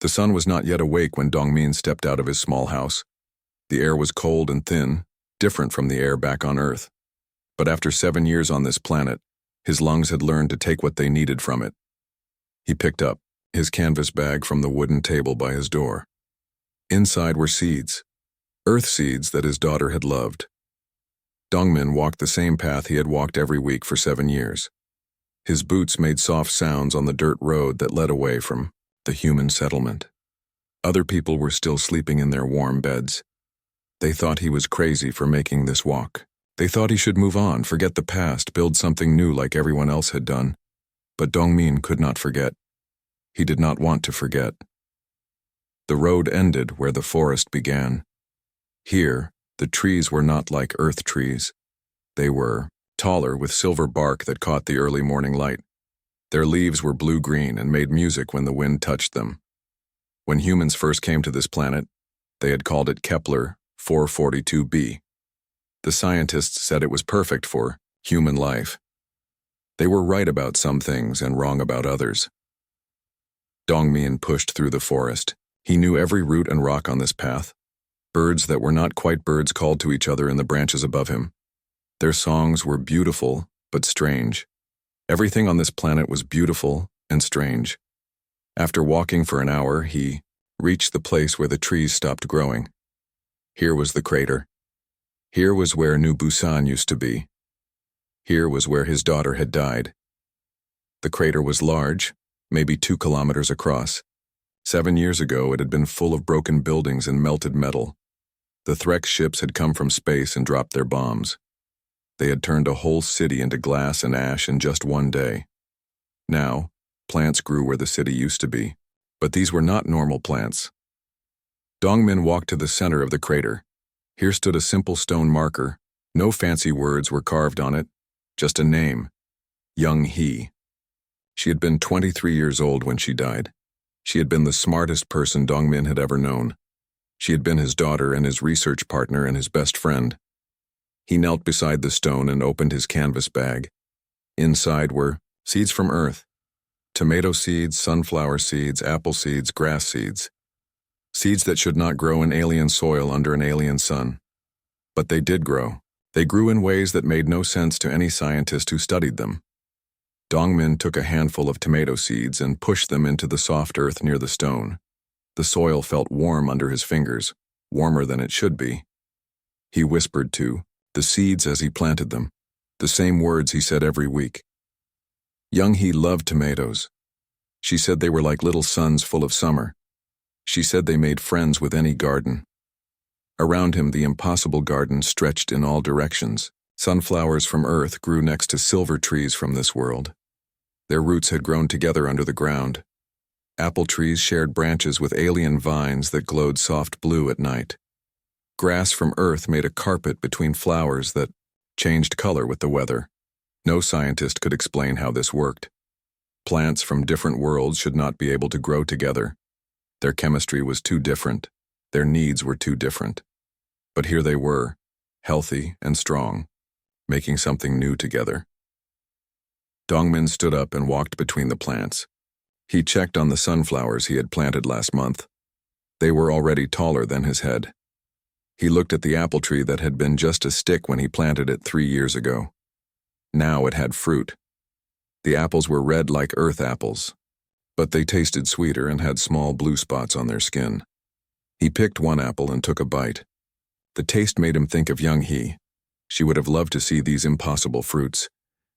The sun was not yet awake when Dongmin stepped out of his small house. The air was cold and thin, different from the air back on Earth. But after 7 years on this planet, his lungs had learned to take what they needed from it. He picked up his canvas bag from the wooden table by his door. Inside were seeds, earth seeds that his daughter had loved. Dongmin walked the same path he had walked every week for 7 years. His boots made soft sounds on the dirt road that led away from the human settlement. Other people were still sleeping in their warm beds. They thought he was crazy for making this walk. They thought he should move on, forget the past, build something new like everyone else had done. But Dongmin could not forget. He did not want to forget. The road ended where the forest began. Here, the trees were not like earth trees. They were taller with silver bark that caught the early morning light. Their leaves were blue-green and made music when the wind touched them. When humans first came to this planet, they had called it Kepler 442b. The scientists said it was perfect for human life. They were right about some things and wrong about others. Dongmin pushed through the forest. He knew every root and rock on this path. Birds that were not quite birds called to each other in the branches above him. Their songs were beautiful, but strange. Everything on this planet was beautiful and strange. After walking for an hour, he reached the place where the trees stopped growing. Here was the crater. Here was where New Busan used to be. Here was where his daughter had died. The crater was large, maybe 2 kilometers across. 7 years ago, it had been full of broken buildings and melted metal. The Threx ships had come from space and dropped their bombs. They had turned a whole city into glass and ash in just one day. Now, plants grew where the city used to be, but these were not normal plants. Dongmin walked to the center of the crater. Here stood a simple stone marker. No fancy words were carved on it, just a name, Young Hee. She had been 23 years old when she died. She had been the smartest person Dongmin had ever known. She had been his daughter and his research partner and his best friend. He knelt beside the stone and opened his canvas bag. Inside were seeds from Earth, tomato seeds, sunflower seeds, apple seeds, grass seeds. Seeds that should not grow in alien soil under an alien sun. But they did grow. They grew in ways that made no sense to any scientist who studied them. Dongmin took a handful of tomato seeds and pushed them into the soft earth near the stone. The soil felt warm under his fingers, warmer than it should be. He whispered to the seeds as he planted them, the same words he said every week. Young Hee loved tomatoes. She said they were like little suns full of summer. She said they made friends with any garden. Around him, the impossible garden stretched in all directions. Sunflowers from Earth grew next to silver trees from this world. Their roots had grown together under the ground. Apple trees shared branches with alien vines that glowed soft blue at night. Grass from Earth made a carpet between flowers that changed color with the weather. No scientist could explain how this worked. Plants from different worlds should not be able to grow together. Their chemistry was too different. Their needs were too different. But here they were, healthy and strong, making something new together. Dongmin stood up and walked between the plants. He checked on the sunflowers he had planted last month. They were already taller than his head. He looked at the apple tree that had been just a stick when he planted it 3 years ago. Now it had fruit. The apples were red like earth apples, but they tasted sweeter and had small blue spots on their skin. He picked one apple and took a bite. The taste made him think of Young Hee. She would have loved to see these impossible fruits.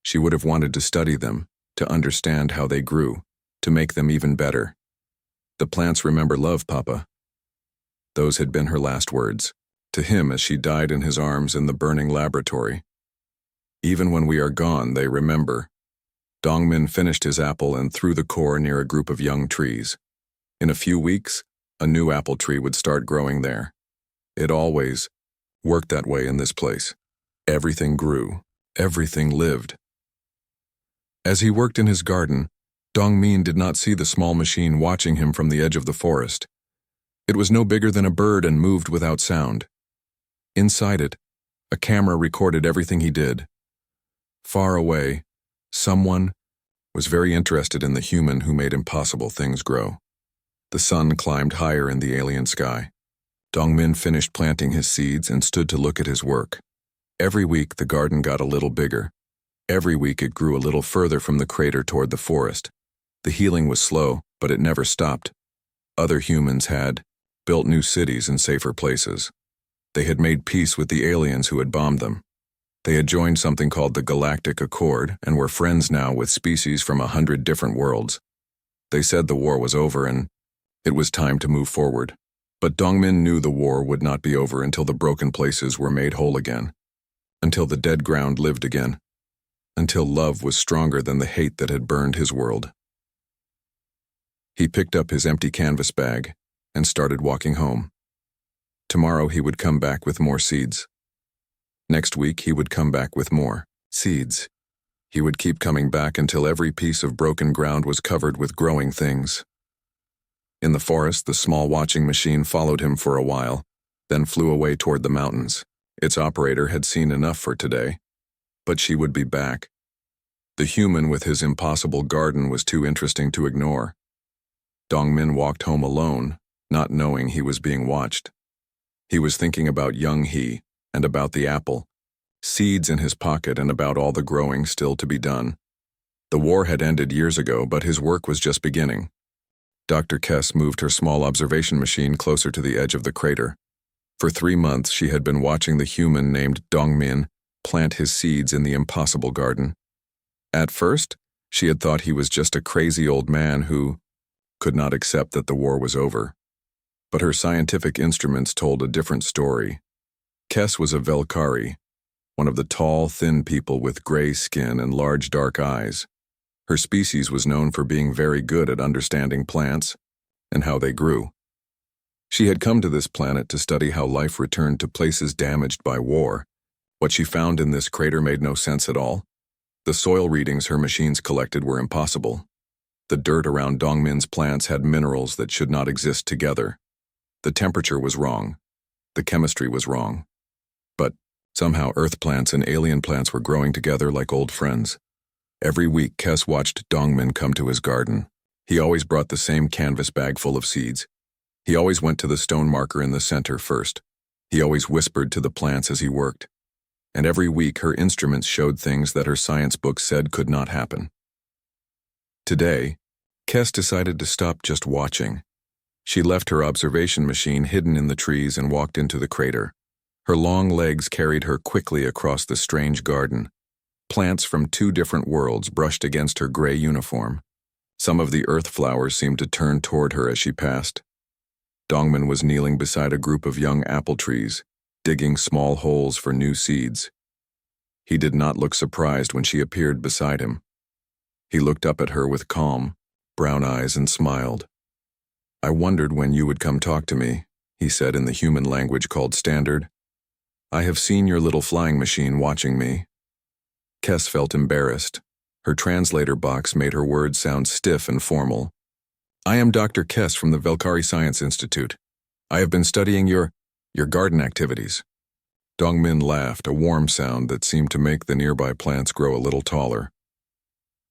She would have wanted to study them, to understand how they grew, to make them even better. The plants remember love, Papa. Those had been her last words, to him as she died in his arms in the burning laboratory. Even when we are gone, they remember. Dongmin finished his apple and threw the core near a group of young trees. In a few weeks, a new apple tree would start growing there. It always worked that way in this place. Everything grew. Everything lived. As he worked in his garden, Dongmin did not see the small machine watching him from the edge of the forest. It was no bigger than a bird and moved without sound. Inside it, a camera recorded everything he did. Far away, someone was very interested in the human who made impossible things grow. The sun climbed higher in the alien sky. Dongmin finished planting his seeds and stood to look at his work. Every week the garden got a little bigger. Every week it grew a little further from the crater toward the forest. The healing was slow, but it never stopped. Other humans had built new cities in safer places. They had made peace with the aliens who had bombed them. They had joined something called the Galactic Accord and were friends now with species from 100 different worlds. They said the war was over and it was time to move forward. But Dongmin knew the war would not be over until the broken places were made whole again, until the dead ground lived again, until love was stronger than the hate that had burned his world. He picked up his empty canvas bag and started walking home. Tomorrow he would come back with more seeds. Next week he would come back with more seeds. He would keep coming back until every piece of broken ground was covered with growing things. In the forest, the small watching machine followed him for a while, then flew away toward the mountains. Its operator had seen enough for today. But she would be back. The human with his impossible garden was too interesting to ignore. Dongmin walked home alone, not knowing he was being watched. He was thinking about young he, and about the apple, seeds in his pocket and about all the growing still to be done. The war had ended years ago, but his work was just beginning. Dr. Kess moved her small observation machine closer to the edge of the crater. For 3 months she had been watching the human named Dongmin plant his seeds in the impossible garden. At first, she had thought he was just a crazy old man who could not accept that the war was over. But her scientific instruments told a different story. Kess was a Velkari, one of the tall, thin people with gray skin and large dark eyes. Her species was known for being very good at understanding plants and how they grew. She had come to this planet to study how life returned to places damaged by war. What she found in this crater made no sense at all. The soil readings her machines collected were impossible. The dirt around Dongmin's plants had minerals that should not exist together. The temperature was wrong. The chemistry was wrong. But somehow Earth plants and alien plants were growing together like old friends. Every week Kess watched Dongmin come to his garden. He always brought the same canvas bag full of seeds. He always went to the stone marker in the center first. He always whispered to the plants as he worked. And every week her instruments showed things that her science book said could not happen. Today, Kess decided to stop just watching. She left her observation machine hidden in the trees and walked into the crater. Her long legs carried her quickly across the strange garden. Plants from 2 different worlds brushed against her gray uniform. Some of the earth flowers seemed to turn toward her as she passed. Dongmin was kneeling beside a group of young apple trees, digging small holes for new seeds. He did not look surprised when she appeared beside him. He looked up at her with calm, brown eyes and smiled. "I wondered when you would come talk to me," he said in the human language called Standard. "I have seen your little flying machine watching me." Kess felt embarrassed. Her translator box made her words sound stiff and formal. "I am Dr. Kess from the Velkari Science Institute. I have been studying your garden activities." Dongmin laughed, a warm sound that seemed to make the nearby plants grow a little taller.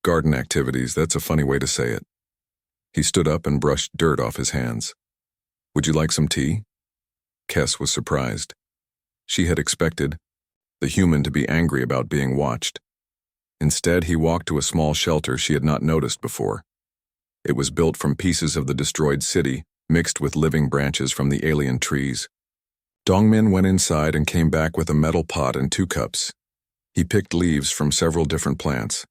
"Garden activities, that's a funny way to say it." He stood up and brushed dirt off his hands. "Would you like some tea?" Kess was surprised. She had expected the human to be angry about being watched. Instead, he walked to a small shelter she had not noticed before. It was built from pieces of the destroyed city, mixed with living branches from the alien trees. Dongmin went inside and came back with a metal pot and 2 cups. He picked leaves from several different plants.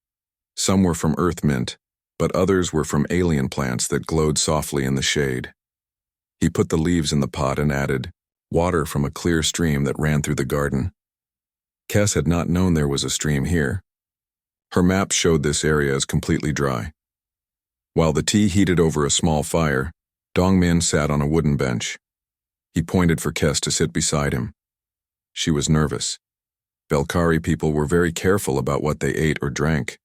Some were from earth mint, but others were from alien plants that glowed softly in the shade. He put the leaves in the pot and added water from a clear stream that ran through the garden. Kess had not known there was a stream here. Her map showed this area as completely dry. While the tea heated over a small fire, Dongmin sat on a wooden bench. He pointed for Kess to sit beside him. She was nervous. Velkari people were very careful about what they ate or drank.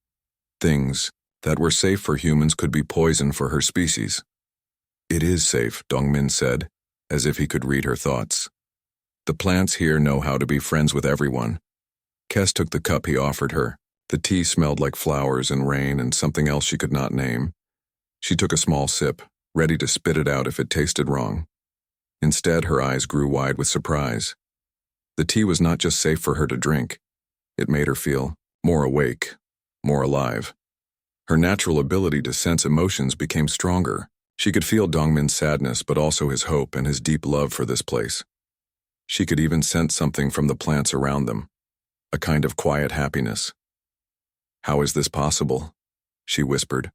Things that were safe for humans could be poison for her species. "It is safe," Dongmin said, as if he could read her thoughts. "The plants here know how to be friends with everyone." Kess took the cup he offered her. The tea smelled like flowers and rain and something else she could not name. She took a small sip, ready to spit it out if it tasted wrong. Instead, her eyes grew wide with surprise. The tea was not just safe for her to drink. It made her feel more awake, more alive. Her natural ability to sense emotions became stronger. She could feel Dongmin's sadness, but also his hope and his deep love for this place. She could even sense something from the plants around them, a kind of quiet happiness. "How is this possible?" she whispered.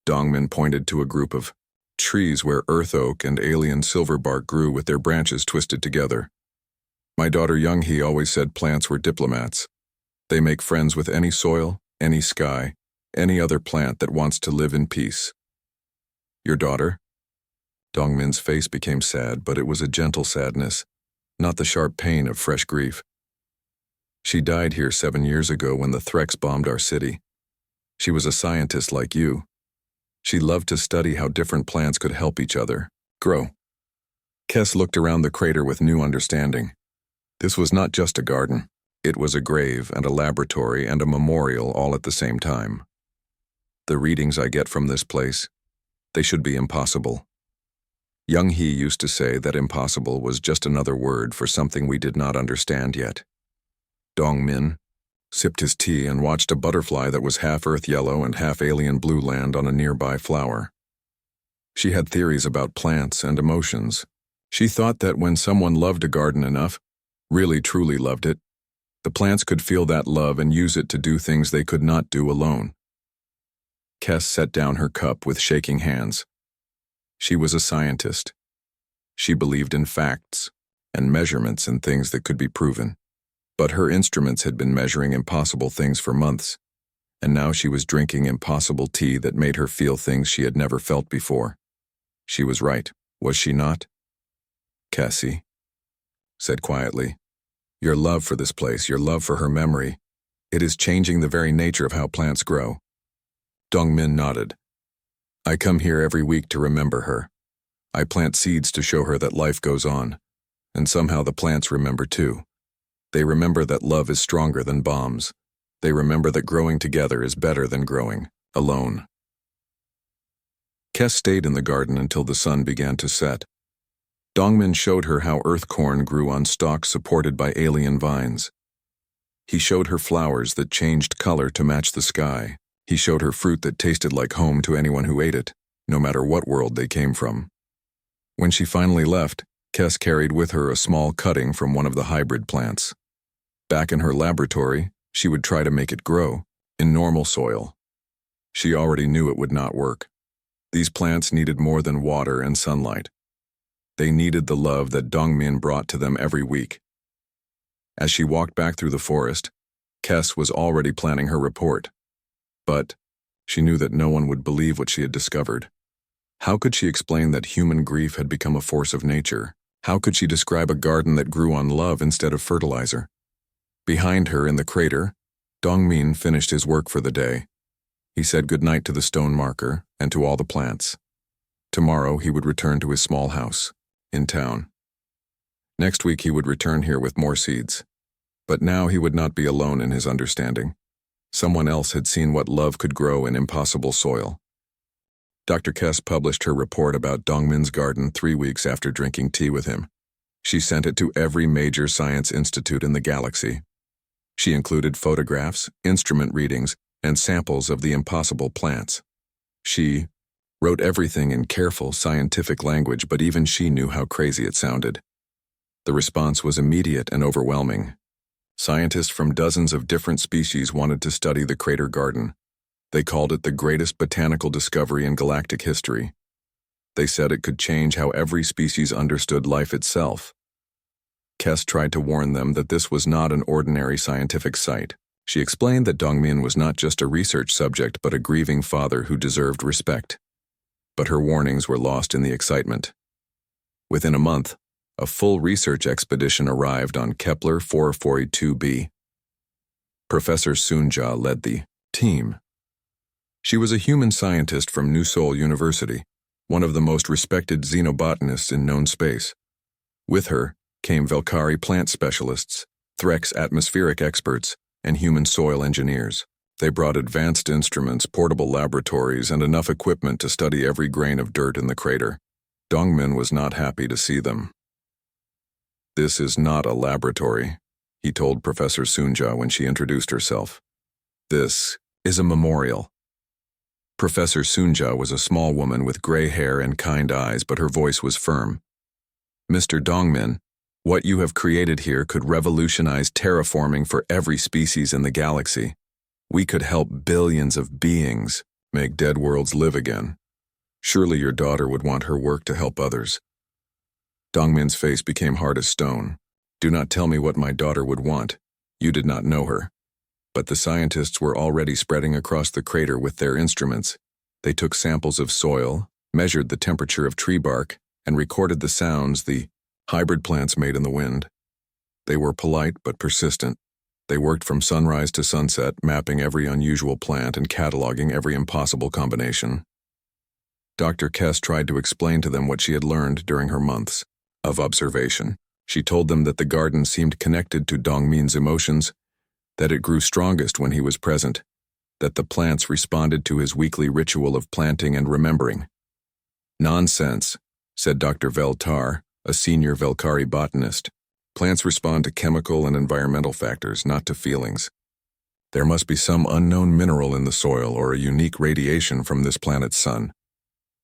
Dongmin pointed to a group of trees where earth oak and alien silverbark grew with their branches twisted together. "My daughter Younghee always said plants were diplomats. They make friends with any soil, any sky, any other plant that wants to live in peace." "Your daughter?" Dongmin's face became sad, but it was a gentle sadness, not the sharp pain of fresh grief. "She died here 7 years ago when the Threx bombed our city. She was a scientist like you. She loved to study how different plants could help each other grow." Kes looked around the crater with new understanding. This was not just a garden. It was a grave and a laboratory and a memorial all at the same time. "The readings I get from this place, they should be impossible." Younghee used to say that impossible was just another word for something we did not understand yet. Dongmin sipped his tea and watched a butterfly that was half earth yellow and half alien blue land on a nearby flower. She had theories about plants and emotions. She thought that when someone loved a garden enough, really truly loved it, the plants could feel that love and use it to do things they could not do alone. Kes set down her cup with shaking hands. She was a scientist. She believed in facts and measurements and things that could be proven. But her instruments had been measuring impossible things for months, and now she was drinking impossible tea that made her feel things she had never felt before. She was right, was she not? "Cassie," said quietly, "your love for this place, your love for her memory, it is changing the very nature of how plants grow." Dongmin nodded. "I come here every week to remember her. I plant seeds to show her that life goes on, and somehow the plants remember too. They remember that love is stronger than bombs. They remember that growing together is better than growing alone." Kes stayed in the garden until the sun began to set. Dongmin showed her how earth corn grew on stalks supported by alien vines. He showed her flowers that changed color to match the sky. He showed her fruit that tasted like home to anyone who ate it, no matter what world they came from. When she finally left, Kes carried with her a small cutting from one of the hybrid plants. Back in her laboratory, she would try to make it grow in normal soil. She already knew it would not work. These plants needed more than water and sunlight. They needed the love that Dongmin brought to them every week. As she walked back through the forest, Kes was already planning her report. But she knew that no one would believe what she had discovered. How could she explain that human grief had become a force of nature? How could she describe a garden that grew on love instead of fertilizer? Behind her in the crater, Dongmin finished his work for the day. He said goodnight to the stone marker and to all the plants. Tomorrow he would return to his small house in town. Next week he would return here with more seeds. But now he would not be alone in his understanding. Someone else had seen what love could grow in impossible soil. Dr. Kes published her report about Dongmin's garden 3 weeks after drinking tea with him. She sent it to every major science institute in the galaxy. She included photographs, instrument readings, and samples of the impossible plants. She wrote everything in careful, scientific language, but even she knew how crazy it sounded. The response was immediate and overwhelming. Scientists from dozens of different species wanted to study the crater garden. They called it the greatest botanical discovery in galactic history. They said it could change how every species understood life itself. Kes tried to warn them that this was not an ordinary scientific site. She explained that Dongmin was not just a research subject but a grieving father who deserved respect. But her warnings were lost in the excitement. Within a month, a full research expedition arrived on Kepler 442b. Professor Sunja led the team. She was a human scientist from New Seoul University, one of the most respected xenobotanists in known space. With her came Velkari plant specialists, Threx atmospheric experts, and human soil engineers. They brought advanced instruments, portable laboratories, and enough equipment to study every grain of dirt in the crater. Dongmin was not happy to see them. "This is not a laboratory," he told Professor Sunja when she introduced herself. "This is a memorial." Professor Sunja was a small woman with gray hair and kind eyes, but her voice was firm. "Mr. Dongmin, what you have created here could revolutionize terraforming for every species in the galaxy. We could help billions of beings make dead worlds live again. Surely your daughter would want her work to help others." Dongmin's face became hard as stone. "Do not tell me what my daughter would want. You did not know her." But the scientists were already spreading across the crater with their instruments. They took samples of soil, measured the temperature of tree bark, and recorded the sounds the hybrid plants made in the wind. They were polite but persistent. They worked from sunrise to sunset, mapping every unusual plant and cataloging every impossible combination. Dr. Kess tried to explain to them what she had learned during her months of observation. She told them that the garden seemed connected to Dongmin's emotions, that it grew strongest when he was present, that the plants responded to his weekly ritual of planting and remembering. "Nonsense," said Dr. Veltar, a senior Velkari botanist. "Plants respond to chemical and environmental factors, not to feelings. There must be some unknown mineral in the soil or a unique radiation from this planet's sun."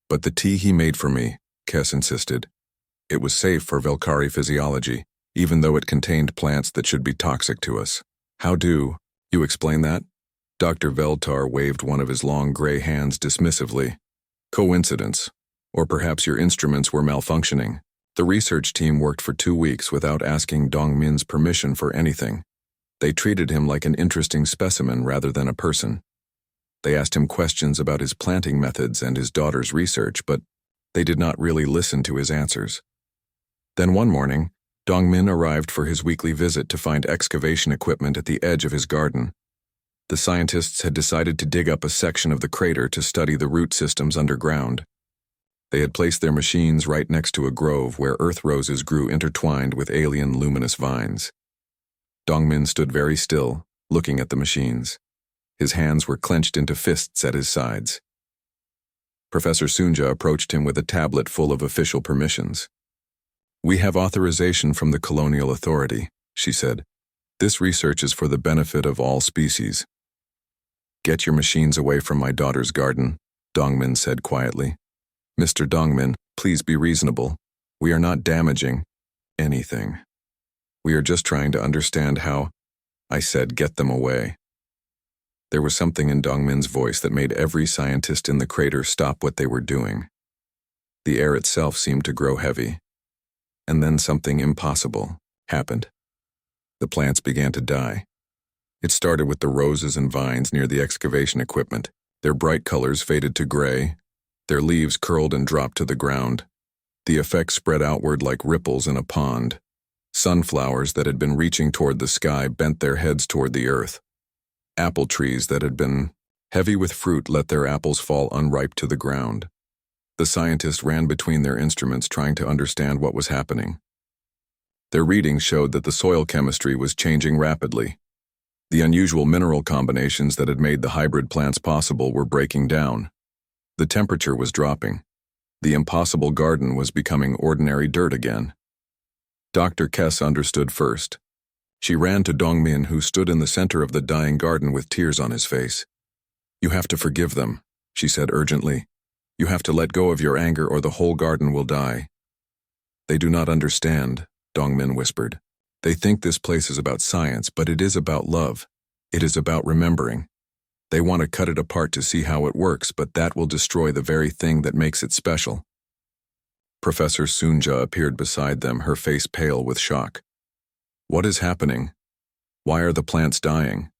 "But the tea he made for me," Kess insisted. "It was safe for Velkari physiology, even though it contained plants that should be toxic to us. How do you explain that?" Dr. Veltar waved one of his long gray hands dismissively. "Coincidence. Or perhaps your instruments were malfunctioning. The research team worked for 2 weeks without asking Dongmin's permission for anything. They treated him like an interesting specimen rather than a person. They asked him questions about his planting methods and his daughter's research, but they did not really listen to his answers. Then one morning, Dongmin arrived for his weekly visit to find excavation equipment at the edge of his garden. The scientists had decided to dig up a section of the crater to study the root systems underground. They had placed their machines right next to a grove where earth roses grew intertwined with alien luminous vines. Dongmin stood very still, looking at the machines. His hands were clenched into fists at his sides. Professor Sunja approached him with a tablet full of official permissions. "We have authorization from the colonial authority," she said. "This research is for the benefit of all species." "Get your machines away from my daughter's garden," Dongmin said quietly. "Mr. Dongmin, please be reasonable. We are not damaging anything. We are just trying to understand how—" I said, "Get them away." There was something in Dongmin's voice that made every scientist in the crater stop what they were doing. The air itself seemed to grow heavy. And then something impossible happened. The plants began to die. It started with the roses and vines near the excavation equipment. Their bright colors faded to gray. Their leaves curled and dropped to the ground. The effect spread outward like ripples in a pond. Sunflowers that had been reaching toward the sky bent their heads toward the earth. Apple trees that had been heavy with fruit let their apples fall unripe to the ground. The scientists ran between their instruments trying to understand what was happening. Their readings showed that the soil chemistry was changing rapidly. The unusual mineral combinations that had made the hybrid plants possible were breaking down. The temperature was dropping. The impossible garden was becoming ordinary dirt again. Dr. Kess understood first. She ran to Dongmin, who stood in the center of the dying garden with tears on his face. "You have to forgive them," she said urgently. "You have to let go of your anger or the whole garden will die." "They do not understand," Dongmin whispered. "They think this place is about science, but it is about love. It is about remembering. They want to cut it apart to see how it works, but that will destroy the very thing that makes it special." Professor Sunja appeared beside them, her face pale with shock. "What is happening? Why are the plants dying?"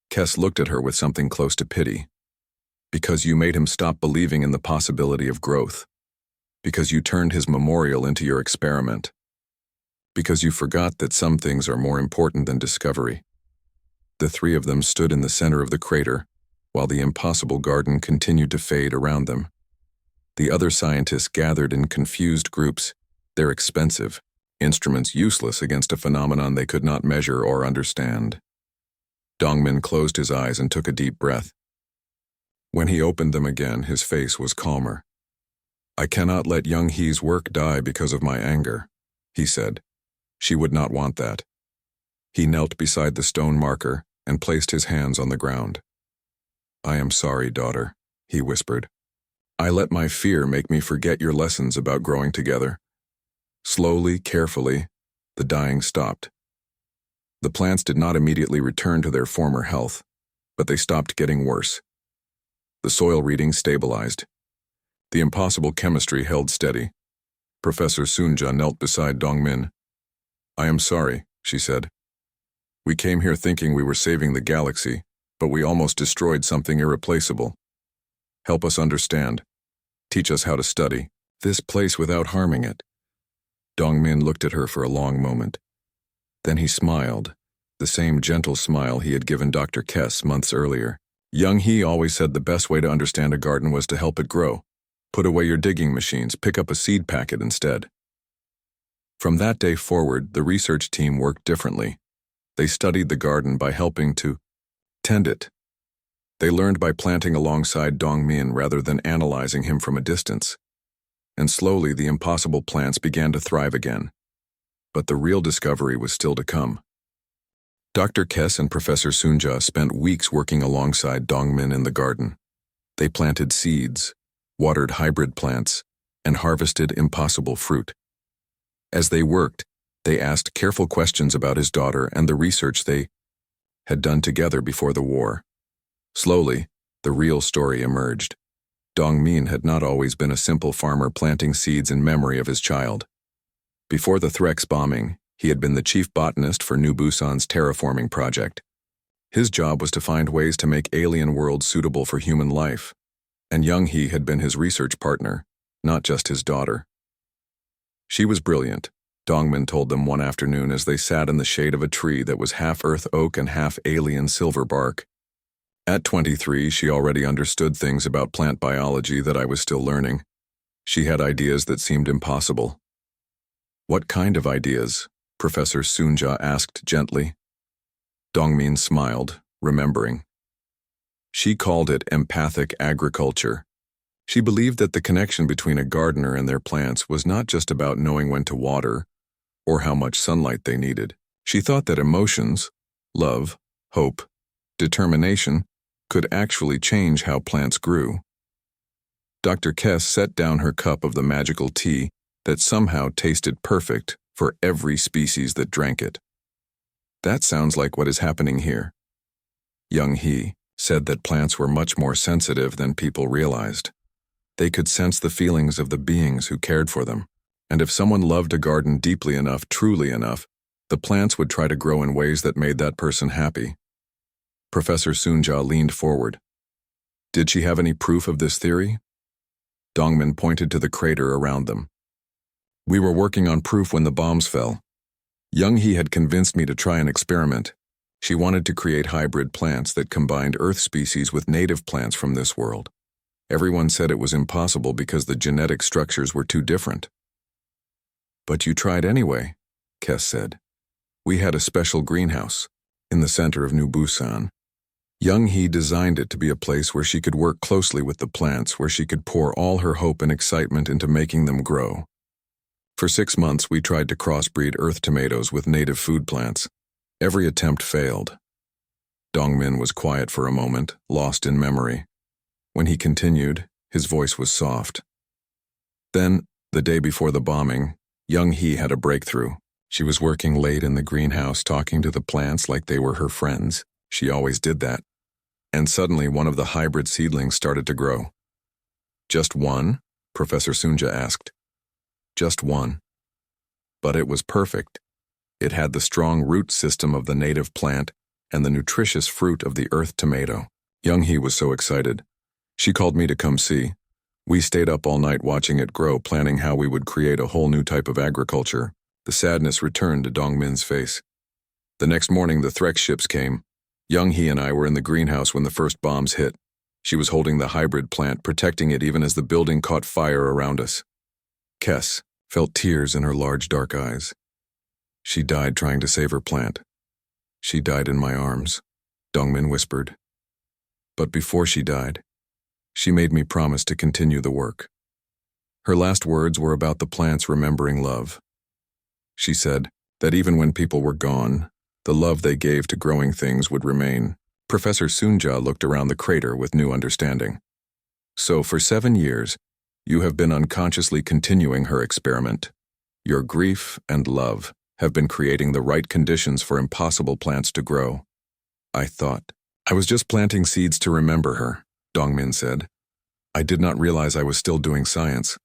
Kess looked at her with something close to pity. "Because you made him stop believing in the possibility of growth. Because you turned his memorial into your experiment. Because you forgot that some things are more important than discovery." The three of them stood in the center of the crater, while the impossible garden continued to fade around them. The other scientists gathered in confused groups, their expensive instruments useless against a phenomenon they could not measure or understand. Dongmin closed his eyes and took a deep breath. When he opened them again, his face was calmer. "I cannot let Young Hee's work die because of my anger," he said. "She would not want that." He knelt beside the stone marker and placed his hands on the ground. "I am sorry, daughter," he whispered. "I let my fear make me forget your lessons about growing together." Slowly, carefully, the dying stopped. The plants did not immediately return to their former health, but they stopped getting worse. The soil readings stabilized. The impossible chemistry held steady. Professor Sunja knelt beside Dongmin. "I am sorry," she said. "We came here thinking we were saving the galaxy, but we almost destroyed something irreplaceable. Help us understand. Teach us how to study this place without harming it." Dongmin looked at her for a long moment. Then he smiled, the same gentle smile he had given Dr. Kess months earlier. Young Hee always said the best way to understand a garden was to help it grow. Put away your digging machines, pick up a seed packet instead. From that day forward, the research team worked differently. They studied the garden by helping to tend it. They learned by planting alongside Dongmin rather than analyzing him from a distance. And slowly the impossible plants began to thrive again. But the real discovery was still to come. Dr. Kess and Professor Sunja spent weeks working alongside Dongmin in the garden. They planted seeds, watered hybrid plants, and harvested impossible fruit. As they worked, they asked careful questions about his daughter and the research they had done together before the war. Slowly, the real story emerged. Dongmin had not always been a simple farmer planting seeds in memory of his child. Before the Threx bombing, he had been the chief botanist for New Busan's terraforming project. His job was to find ways to make alien worlds suitable for human life, and Young Hee had been his research partner, not just his daughter. She was brilliant, Dongmin told them one afternoon as they sat in the shade of a tree that was half earth oak and half alien silver bark. At 23, she already understood things about plant biology that I was still learning. She had ideas that seemed impossible. "What kind of ideas?" Professor Sunja asked gently. Dongmin smiled, remembering. She called it empathic agriculture. She believed that the connection between a gardener and their plants was not just about knowing when to water or how much sunlight they needed. She thought that emotions, love, hope, determination, could actually change how plants grew. Dr. Kess set down her cup of the magical tea that somehow tasted perfect for every species that drank it. "That sounds like what is happening here." Young Hee said that plants were much more sensitive than people realized. They could sense the feelings of the beings who cared for them, and if someone loved a garden deeply enough, truly enough, the plants would try to grow in ways that made that person happy. Professor Sunja leaned forward. "Did she have any proof of this theory?" Dongmin pointed to the crater around them. "We were working on proof when the bombs fell. Young Hee had convinced me to try an experiment. She wanted to create hybrid plants that combined Earth species with native plants from this world. Everyone said it was impossible because the genetic structures were too different." "But you tried anyway," Kess said. "We had a special greenhouse in the center of New Busan. Young Hee designed it to be a place where she could work closely with the plants, where she could pour all her hope and excitement into making them grow. For 6 months, we tried to crossbreed earth tomatoes with native food plants. Every attempt failed." Dongmin was quiet for a moment, lost in memory. When he continued, his voice was soft. "Then, the day before the bombing, Young Hee had a breakthrough. She was working late in the greenhouse talking to the plants like they were her friends. She always did that. And suddenly one of the hybrid seedlings started to grow." "Just one?" Professor Sunja asked. "Just one. But it was perfect. It had the strong root system of the native plant and the nutritious fruit of the earth tomato." Young Hee was so excited. She called me to come see. We stayed up all night watching it grow, planning how we would create a whole new type of agriculture. The sadness returned to Dongmin's face. The next morning, the Threx ships came. Young Hee and I were in the greenhouse when the first bombs hit. She was holding the hybrid plant, protecting it even as the building caught fire around us. Kess felt tears in her large dark eyes. She died trying to save her plant. She died in my arms. Dongmin whispered. But before she died, she made me promise to continue the work. Her last words were about the plants remembering love. She said that even when people were gone, the love they gave to growing things would remain. Professor Sunja looked around the crater with new understanding. So for 7 years, you have been unconsciously continuing her experiment. Your grief and love have been creating the right conditions for impossible plants to grow. I thought, I was just planting seeds to remember her, Dongmin said. I did not realize I was still doing science.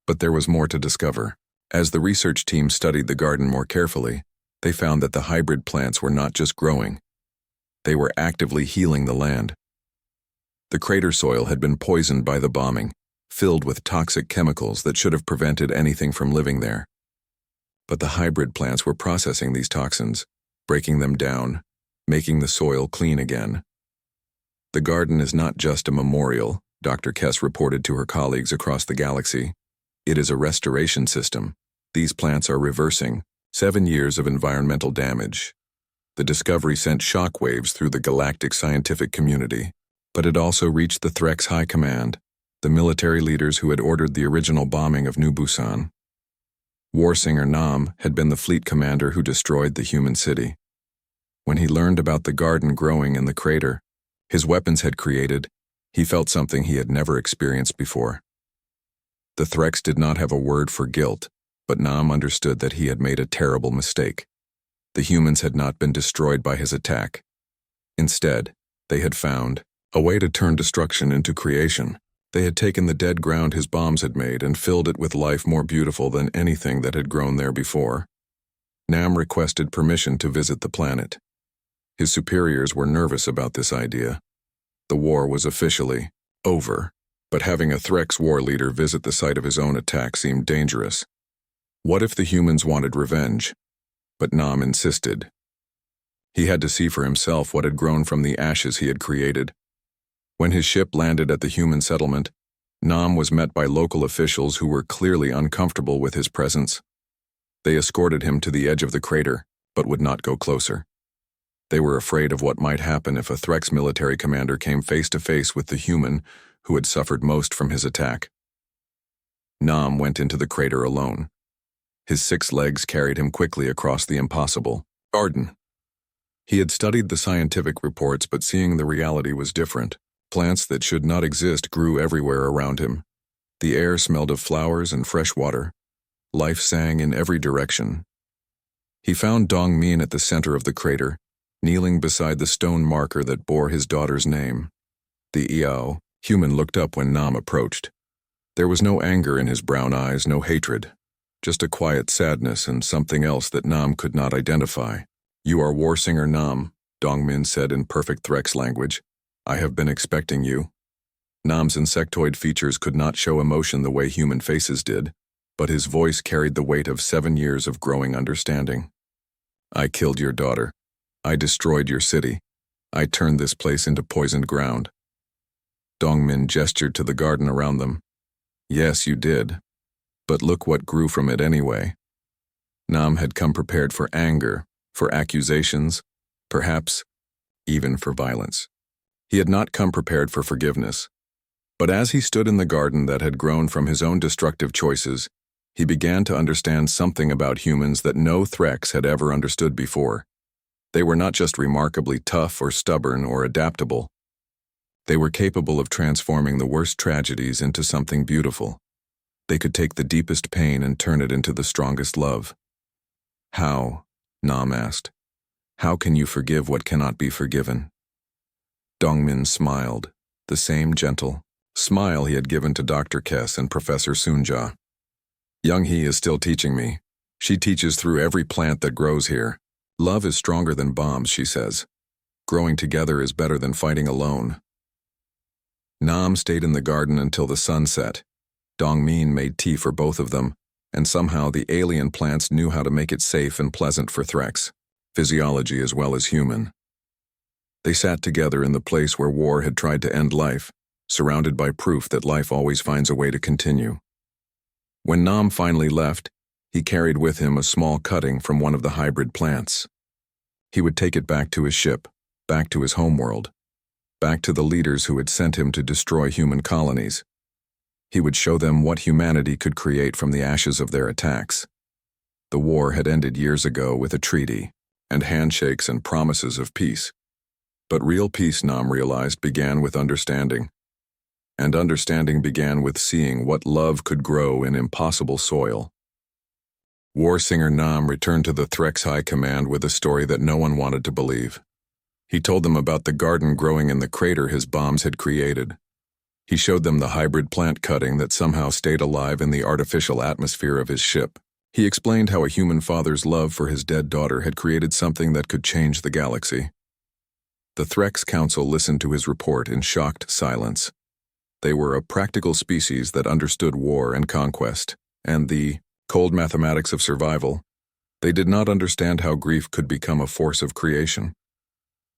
But there was more to discover. As the research team studied the garden more carefully, they found that the hybrid plants were not just growing. They were actively healing the land. The crater soil had been poisoned by the bombing, filled with toxic chemicals that should have prevented anything from living there. But the hybrid plants were processing these toxins, breaking them down, making the soil clean again. The garden is not just a memorial, Dr. Kess reported to her colleagues across the galaxy. It is a restoration system. These plants are reversing 7 years of environmental damage. The discovery sent shockwaves through the galactic scientific community, but it also reached the Threx High Command, the military leaders who had ordered the original bombing of New Busan. Warsinger Nam had been the fleet commander who destroyed the human city. When he learned about the garden growing in the crater his weapons had created, he felt something he had never experienced before. The Threx did not have a word for guilt, but Nam understood that he had made a terrible mistake. The humans had not been destroyed by his attack. Instead, they had found a way to turn destruction into creation. They had taken the dead ground his bombs had made and filled it with life more beautiful than anything that had grown there before. Nam requested permission to visit the planet. His superiors were nervous about this idea. The war was officially over, but having a Threx war leader visit the site of his own attack seemed dangerous. What if the humans wanted revenge? But Nam insisted. He had to see for himself what had grown from the ashes he had created. When his ship landed at the human settlement, Nam was met by local officials who were clearly uncomfortable with his presence. They escorted him to the edge of the crater, but would not go closer. They were afraid of what might happen if a Threx military commander came face to face with the human who had suffered most from his attack. Nam went into the crater alone. His 6 legs carried him quickly across the impossible garden. He had studied the scientific reports, but seeing the reality was different. Plants that should not exist grew everywhere around him. The air smelled of flowers and fresh water. Life sang in every direction. He found Dongmin at the center of the crater, kneeling beside the stone marker that bore his daughter's name. The Iao human looked up when Nam approached. There was no anger in his brown eyes, no hatred, just a quiet sadness and something else that Nam could not identify. You are Warsinger Nam, Dongmin said in perfect Threx language. I have been expecting you. Nam's insectoid features could not show emotion the way human faces did, but his voice carried the weight of 7 years of growing understanding. I killed your daughter. I destroyed your city. I turned this place into poisoned ground. Dongmin gestured to the garden around them. Yes, you did. But look what grew from it anyway. Nam had come prepared for anger, for accusations, perhaps even for violence. He had not come prepared for forgiveness. But as he stood in the garden that had grown from his own destructive choices, he began to understand something about humans that no Threx had ever understood before. They were not just remarkably tough or stubborn or adaptable. They were capable of transforming the worst tragedies into something beautiful. They could take the deepest pain and turn it into the strongest love. How? Nam asked. How can you forgive what cannot be forgiven? Dongmin smiled, the same gentle smile he had given to Dr. Kess and Professor Sunja. Young He is still teaching me. She teaches through every plant that grows here. Love is stronger than bombs, she says. Growing together is better than fighting alone. Nam stayed in the garden until the sun set. Dongmin made tea for both of them, and somehow the alien plants knew how to make it safe and pleasant for Threx, physiology as well as human. They sat together in the place where war had tried to end life, surrounded by proof that life always finds a way to continue. When Nam finally left, he carried with him a small cutting from one of the hybrid plants. He would take it back to his ship, back to his homeworld, back to the leaders who had sent him to destroy human colonies. He would show them what humanity could create from the ashes of their attacks. The war had ended years ago with a treaty, and handshakes and promises of peace. But real peace, Nam realized, began with understanding. And understanding began with seeing what love could grow in impossible soil. War singer Nam returned to the Threx High Command with a story that no one wanted to believe. He told them about the garden growing in the crater his bombs had created. He showed them the hybrid plant cutting that somehow stayed alive in the artificial atmosphere of his ship. He explained how a human father's love for his dead daughter had created something that could change the galaxy. The Threx Council listened to his report in shocked silence. They were a practical species that understood war and conquest, and the cold mathematics of survival. They did not understand how grief could become a force of creation.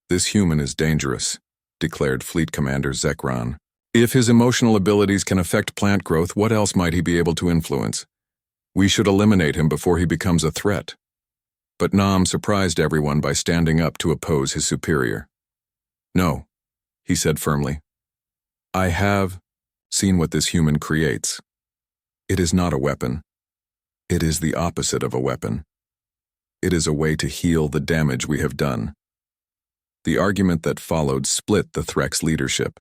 "This human is dangerous," declared Fleet Commander Zekron. "If his emotional abilities can affect plant growth, what else might he be able to influence? We should eliminate him before he becomes a threat." But Nam surprised everyone by standing up to oppose his superior. "No," he said firmly. "I have seen what this human creates. It is not a weapon. It is the opposite of a weapon. It is a way to heal the damage we have done." The argument that followed split the Threx leadership.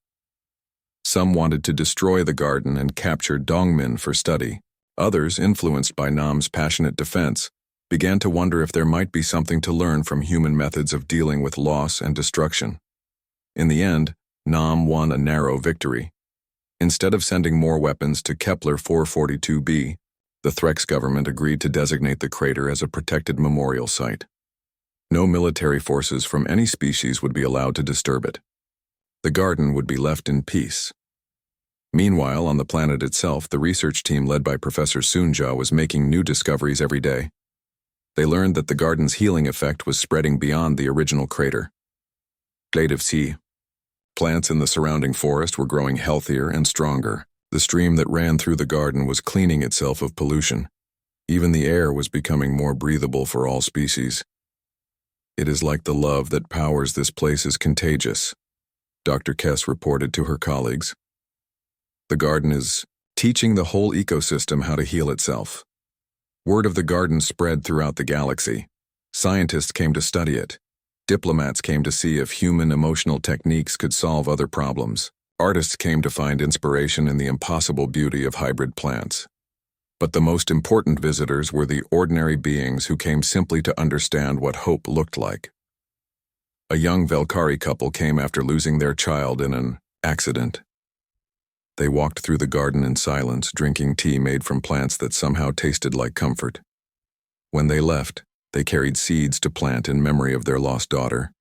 Some wanted to destroy the garden and capture Dongmin for study. Others, influenced by Nam's passionate defense, began to wonder if there might be something to learn from human methods of dealing with loss and destruction. In the end, Nam won a narrow victory. Instead of sending more weapons to Kepler 442b, the Threx government agreed to designate the crater as a protected memorial site. No military forces from any species would be allowed to disturb it. The garden would be left in peace. Meanwhile, on the planet itself, the research team led by Professor Sunja was making new discoveries every day. They learned that the garden's healing effect was spreading beyond the original crater. Native sea. Plants in the surrounding forest were growing healthier and stronger. The stream that ran through the garden was cleaning itself of pollution. Even the air was becoming more breathable for all species. "It is like the love that powers this place is contagious," Dr. Kess reported to her colleagues. "The garden is teaching the whole ecosystem how to heal itself." Word of the garden spread throughout the galaxy. Scientists came to study it. Diplomats came to see if human emotional techniques could solve other problems. Artists came to find inspiration in the impossible beauty of hybrid plants. But the most important visitors were the ordinary beings who came simply to understand what hope looked like. A young Velkari couple came after losing their child in an accident. They walked through the garden in silence, drinking tea made from plants that somehow tasted like comfort. When they left, they carried seeds to plant in memory of their lost daughter.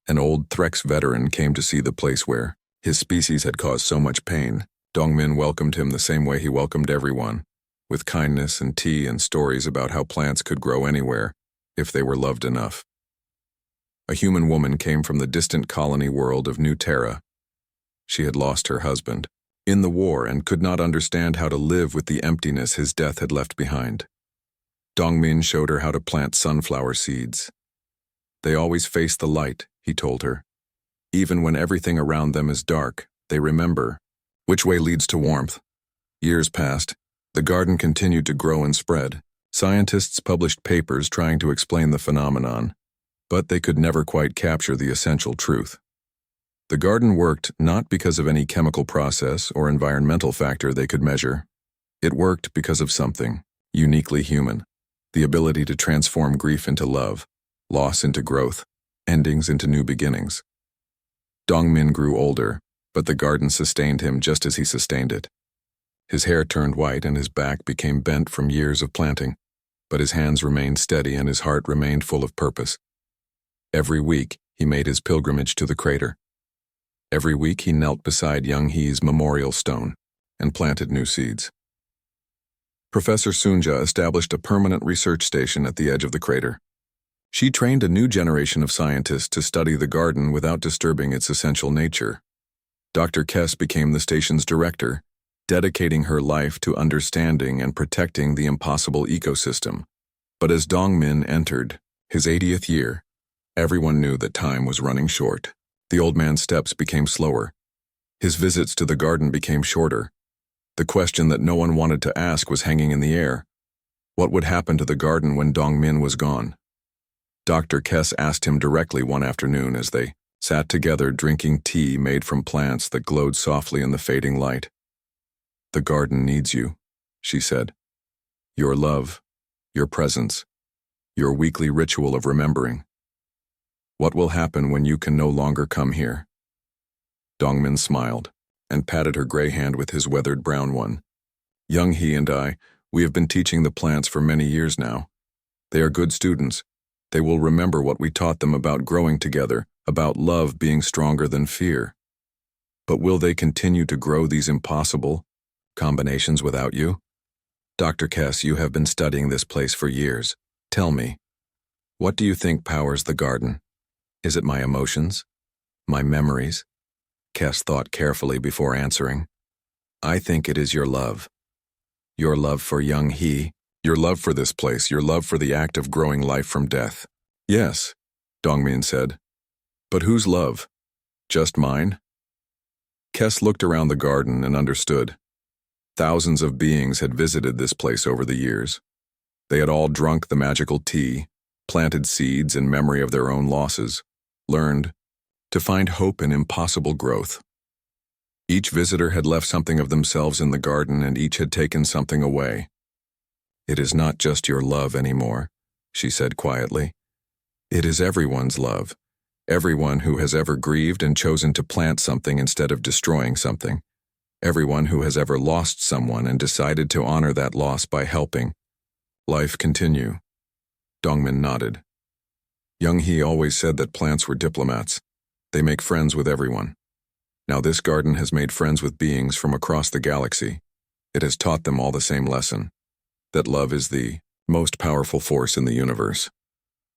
An old Threx veteran came to see the place where his species had caused so much pain. Dongmin welcomed him the same way he welcomed everyone, with kindness and tea and stories about how plants could grow anywhere, if they were loved enough. A human woman came from the distant colony world of New Terra. She had lost her husband in the war and could not understand how to live with the emptiness his death had left behind. Dongmin showed her how to plant sunflower seeds. "They always face the light," he told her. "Even when everything around them is dark, they remember which way leads to warmth." Years passed. The garden continued to grow and spread. Scientists published papers trying to explain the phenomenon, but they could never quite capture the essential truth. The garden worked not because of any chemical process or environmental factor they could measure. It worked because of something uniquely human, the ability to transform grief into love, loss into growth, endings into new beginnings. Dongmin grew older, but the garden sustained him just as he sustained it. His hair turned white and his back became bent from years of planting, but his hands remained steady and his heart remained full of purpose. Every week, he made his pilgrimage to the crater. Every week, he knelt beside Young Hee's memorial stone and planted new seeds. Professor Sunja established a permanent research station at the edge of the crater. She trained a new generation of scientists to study the garden without disturbing its essential nature. Dr. Kess became the station's director, dedicating her life to understanding and protecting the impossible ecosystem. But as Dongmin entered his 80th year, Everyone knew that time was running short. The old man's steps became slower. His visits to the garden became shorter. The question that no one wanted to ask was hanging in the air. What would happen to the garden when Dongmin was gone? Dr. Kess asked him directly one afternoon as they sat together drinking tea made from plants that glowed softly in the fading light. "The garden needs you," she said. "Your love, your presence, your weekly ritual of remembering. What will happen when you can no longer come here?" Dongmin smiled and patted her gray hand with his weathered brown one. "Young He and I, we have been teaching the plants for many years now. They are good students. They will remember what we taught them about growing together, about love being stronger than fear. But will they continue to grow these impossible combinations without you? Dr. Kess, you have been studying this place for years. Tell me, what do you think powers the garden? Is it my emotions? My memories?" Kess thought carefully before answering. "I think it is your love. Your love for young He, your love for this place, your love for the act of growing life from death." "Yes," Dongmin said. "But whose love? Just mine?" Kess looked around the garden and understood. Thousands of beings had visited this place over the years. They had all drunk the magical tea, planted seeds in memory of their own losses, learned to find hope in impossible growth. Each visitor had left something of themselves in the garden, and each had taken something away. "It is not just your love anymore," she said quietly. "It is everyone's love. Everyone who has ever grieved and chosen to plant something instead of destroying something. Everyone who has ever lost someone and decided to honor that loss by helping life continue." Dongmin nodded. Young He always said that plants were diplomats. They make friends with everyone. Now this garden has made friends with beings from across the galaxy. It has taught them all the same lesson, that love is the most powerful force in the universe.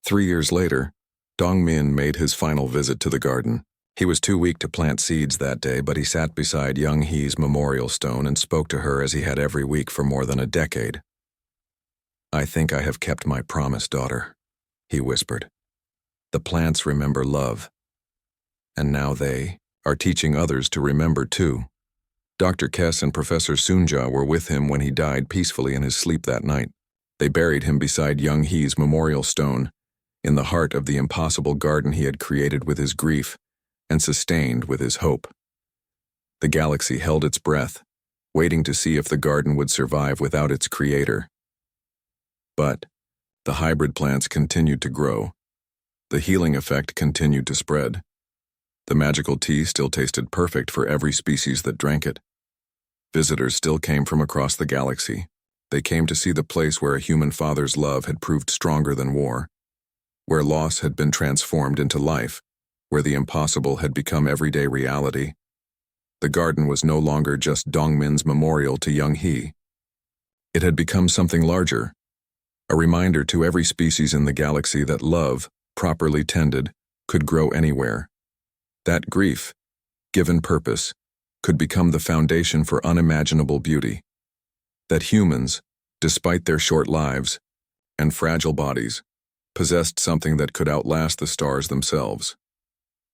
3 years later, Dongmin made his final visit to the garden. He was too weak to plant seeds that day, but he sat beside young He's memorial stone and spoke to her as he had every week for more than a decade. "I think I have kept my promise, daughter," he whispered. "The plants remember love, and now they are teaching others to remember too." Dr. Kess and Professor Sunja were with him when he died peacefully in his sleep that night. They buried him beside young He's memorial stone, in the heart of the impossible garden he had created with his grief and sustained with his hope. The galaxy held its breath, waiting to see if the garden would survive without its creator. But the hybrid plants continued to grow. The healing effect continued to spread. The magical tea still tasted perfect for every species that drank it. Visitors still came from across the galaxy. They came to see the place where a human father's love had proved stronger than war, where loss had been transformed into life, where the impossible had become everyday reality. The garden was no longer just Dongmin's memorial to young He. It had become something larger, a reminder to every species in the galaxy that love, properly tended, could grow anywhere. That grief, given purpose, could become the foundation for unimaginable beauty. That humans, despite their short lives and fragile bodies, possessed something that could outlast the stars themselves.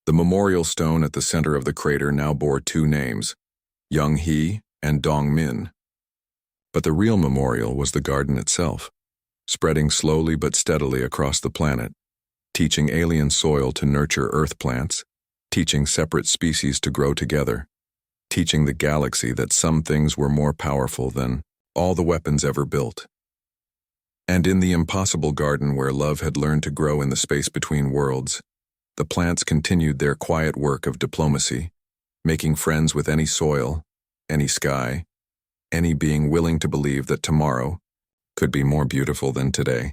The memorial stone at the center of the crater now bore 2 names, Young He and Dongmin. But the real memorial was the garden itself, spreading slowly but steadily across the planet, teaching alien soil to nurture earth plants, teaching separate species to grow together, teaching the galaxy that some things were more powerful than all the weapons ever built. And in the impossible garden where love had learned to grow in the space between worlds, the plants continued their quiet work of diplomacy, making friends with any soil, any sky, any being willing to believe that tomorrow could be more beautiful than today.